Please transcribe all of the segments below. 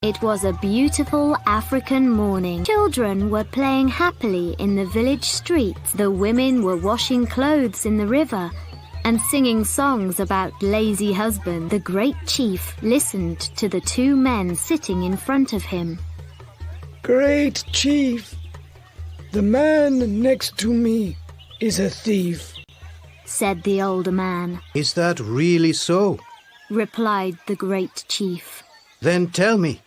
It was a beautiful African morning. Children were playing happily in the village streets. The women were washing clothes in the river and singing songs about lazy husbands. The great chief listened to the two men sitting in front of him. Great chief, the man next to me is a thief, said the older man. Is that really so? Replied the great chief. Then tell me,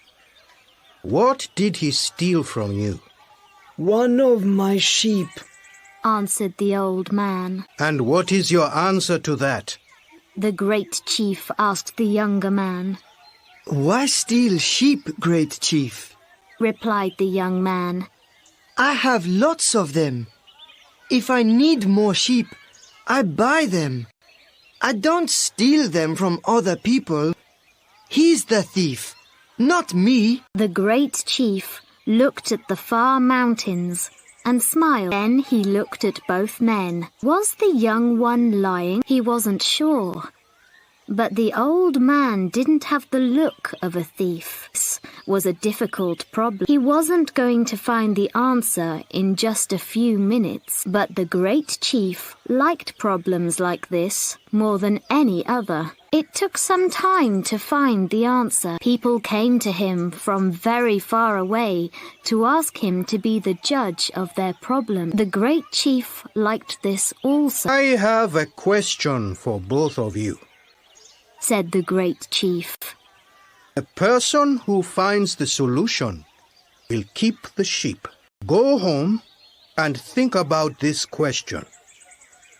what did he steal from you? One of my sheep, answered the old man. And what is your answer to that? The great chief asked the younger man. Why steal sheep, great chief? Replied the young man. I have lots of them. If I need more sheep, I buy them. I don't steal them from other people. He's the thief, not me. The great chief looked at the far mountains and smiled. Then he looked at both men. Was the young one lying? He wasn't sure. But the old man didn't have the look of a thief. This was a difficult problem. He wasn't going to find the answer in just a few minutes. But the great chief liked problems like this more than any other. It took some time to find the answer. People came to him from very far away to ask him to be the judge of their problem. The great chief liked this also. I have a question for both of you, said the great chief. The person who finds the solution will keep the sheep. Go home and think about this question,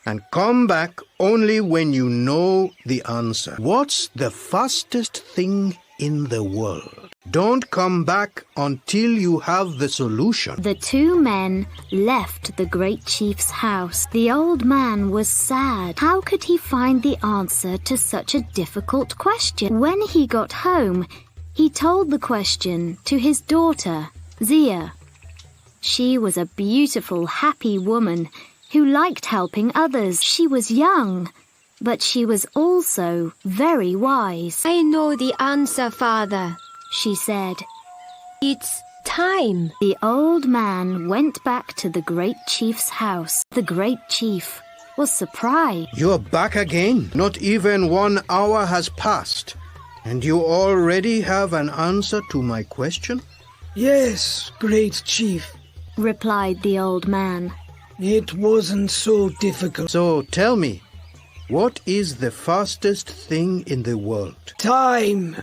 and come back only when you know the answer. What's the fastest thing in the world? Don't come back until you have the solution. The two men left the great chief's house. The old man was sad. How could he find the answer to such a difficult question? When he got home, he told the question to his daughter, Zia. She was a beautiful, happy woman who liked helping others. She was young, but she was also very wise. I know the answer, Father, she said. It's time. The old man went back to the great chief's house. The great chief was surprised. You're back again? Not even 1 hour has passed, and you already have an answer to my question? Yes, great chief, replied the old man. It wasn't so difficult. So tell me, what is the fastest thing in the world? Time,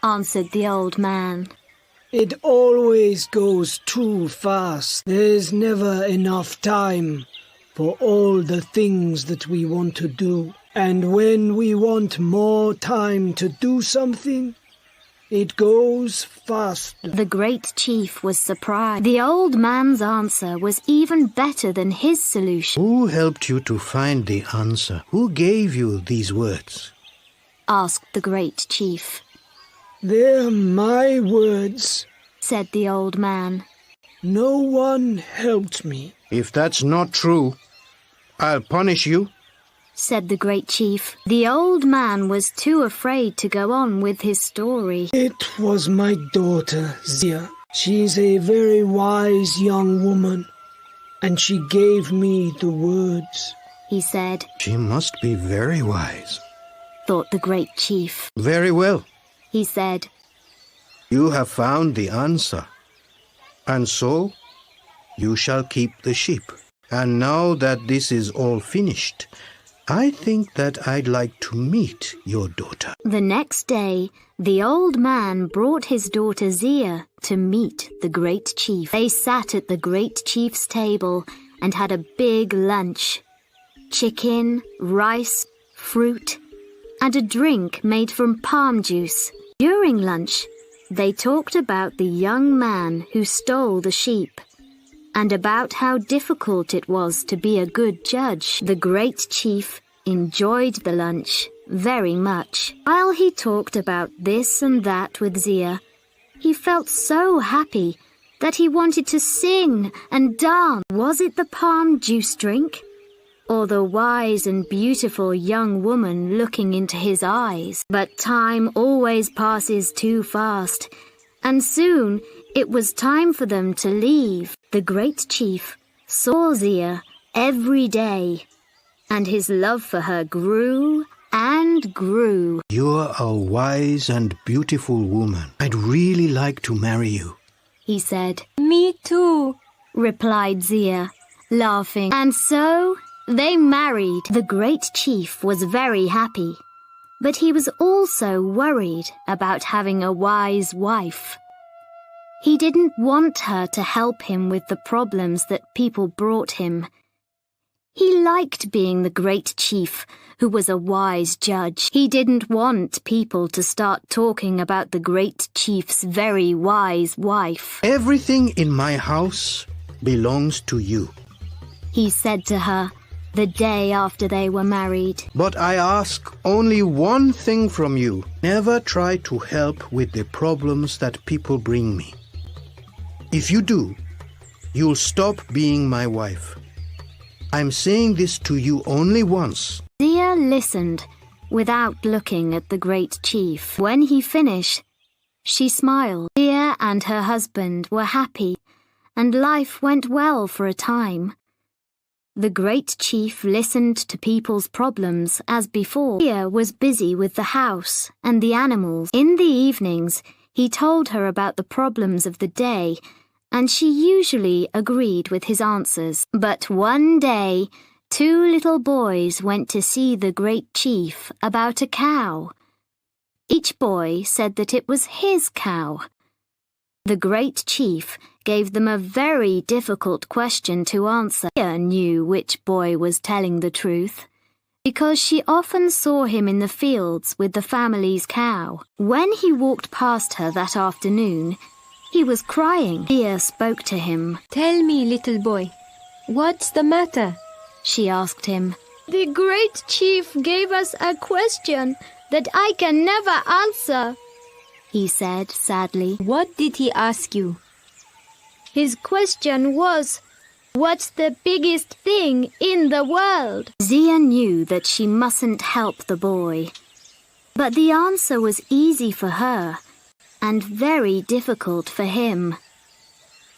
answered the old man. It always goes too fast. There's never enough time for all the things that we want to do. And when we want more time to do something, it goes faster. The great chief was surprised. The old man's answer was even better than his solution. Who helped you to find the answer? Who gave you these words? Asked the great chief. They're my words, said the old man. No one helped me. If that's not true, I'll punish you, said the great chief. The old man was too afraid to go on with his story. It was my daughter, Zia. She's a very wise young woman, and she gave me the words, he said. She must be very wise, thought the great chief. Very well, he said. You have found the answer, and so you shall keep the sheep. And now that this is all finished, I think that I'd like to meet your daughter. The next day, the old man brought his daughter Zia to meet the great chief. They sat at the great chief's table and had a big lunch. Chicken, rice, fruit, and a drink made from palm juice. During lunch, they talked about the young man who stole the sheep, and about how difficult it was to be a good judge. The great chief enjoyed the lunch very much. While he talked about this and that with Zia, he felt so happy that he wanted to sing and dance. Was it the palm juice drink, or the wise and beautiful young woman looking into his eyes? But time always passes too fast, and soon it was time for them to leave. The great chief saw Zia every day, and his love for her grew and grew. You're a wise and beautiful woman. I'd really like to marry you, he said. Me too, Replied Zia, laughing. And so they married. The great chief was very happy, but he was also worried about having a wise wife. He didn't want her to help him with the problems that people brought him. He liked being the great chief who was a wise judge. He didn't want people to start talking about the great chief's very wise wife. Everything in my house belongs to you, He said to her the day after they were married. but I ask only one thing from you. Never try to help with the problems that people bring me. If you do, you'll stop being my wife. I'm saying this to you only once. Zia listened without looking at the great chief. When he finished, she smiled. Zia and her husband were happy, and life went well for a time. The great chief listened to people's problems as before. Zia was busy with the house and the animals. In the evenings, he told her about the problems of the day, and she usually agreed with his answers. But one day, 2 little boys went to see the great chief about a cow. Each boy said that it was his cow. The great chief gave them a very difficult question to answer. Zia knew which boy was telling the truth, because she often saw him in the fields with the family's cow. When he walked past her that afternoon, he was crying. Zia spoke to him. Tell me, little boy, what's the matter? She asked him. The great chief gave us a question that I can never answer, He said sadly. What did he ask you? His question was, what's the biggest thing in the world? Zia knew that she mustn't help the boy, but the answer was easy for her and very difficult for him.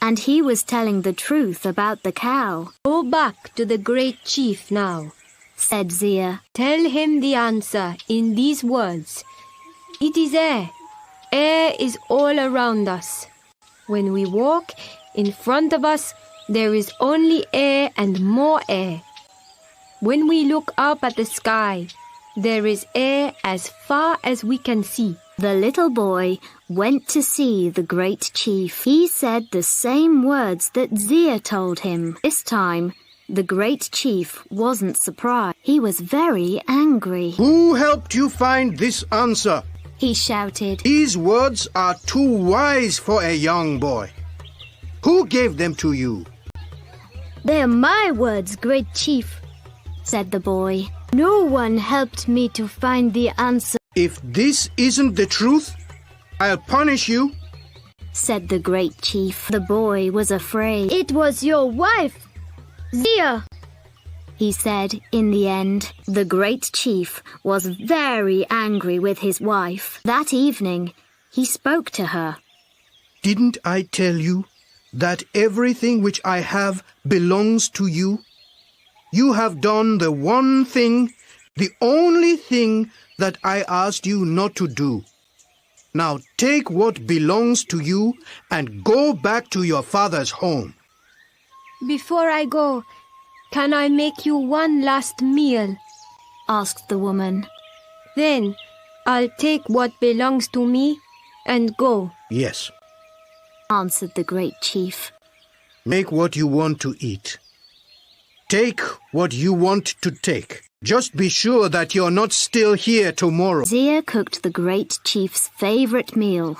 And he was telling the truth about the cow. Go back to the great chief now, Said Zia. Tell him the answer in these words. It is air. Air is all around us. When we walk, in front of us, there is only air and more air. When we look up at the sky, there is air as far as we can see. The little boy went to see the great chief. He said the same words that Zia told him. This time, the great chief wasn't surprised. He was very angry. Who helped you find this answer? He shouted. These words are too wise for a young boy. Who gave them to you? They're my words, great chief, Said the boy. No one helped me to find the answer. If this isn't the truth, I'll punish you. Said the great chief. The boy was afraid. It was your wife, Zia. He said in the end. The great chief was very angry with his wife. That evening, he spoke to her. Didn't I tell you that everything which I have belongs to you? You have done the one thing, the only thing that I asked you not to do. Now take what belongs to you and go back to your father's home. Before I go, can I make you one last meal? Asked the woman. Then I'll take what belongs to me and go. Yes, Answered the great chief. make what you want to eat. Take what you want to take. Just be sure that you're not still here tomorrow. Zia cooked the great chief's favorite meal,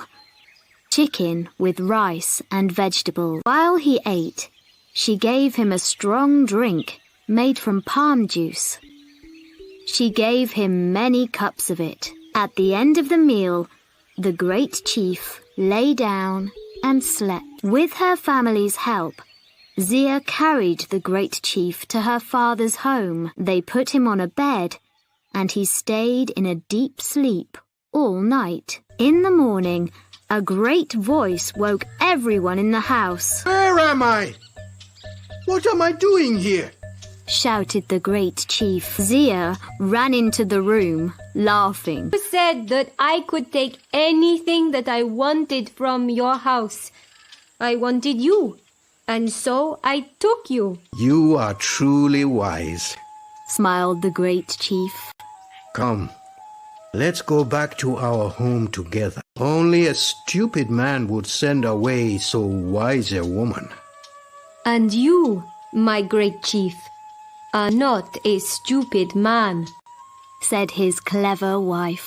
chicken with rice and vegetables. While he ate, she gave him a strong drink made from palm juice. She gave him many cups of it. At the end of the meal, the great chief lay down and slept. With her family's help, Zia carried the great chief to her father's home. They put him on a bed, and he stayed in a deep sleep all night. In the morning, A great voice woke everyone in the house. Where am I? What am I doing here? Shouted the great chief. Zia ran into the room, laughing. You said that I could take anything that I wanted from your house. I wanted you, and so I took you. You are truly wise. Smiled the great chief. Come, let's go back to our home together. Only a stupid man would send away so wise a woman. And you, my great chief, are not a stupid man, said his clever wife.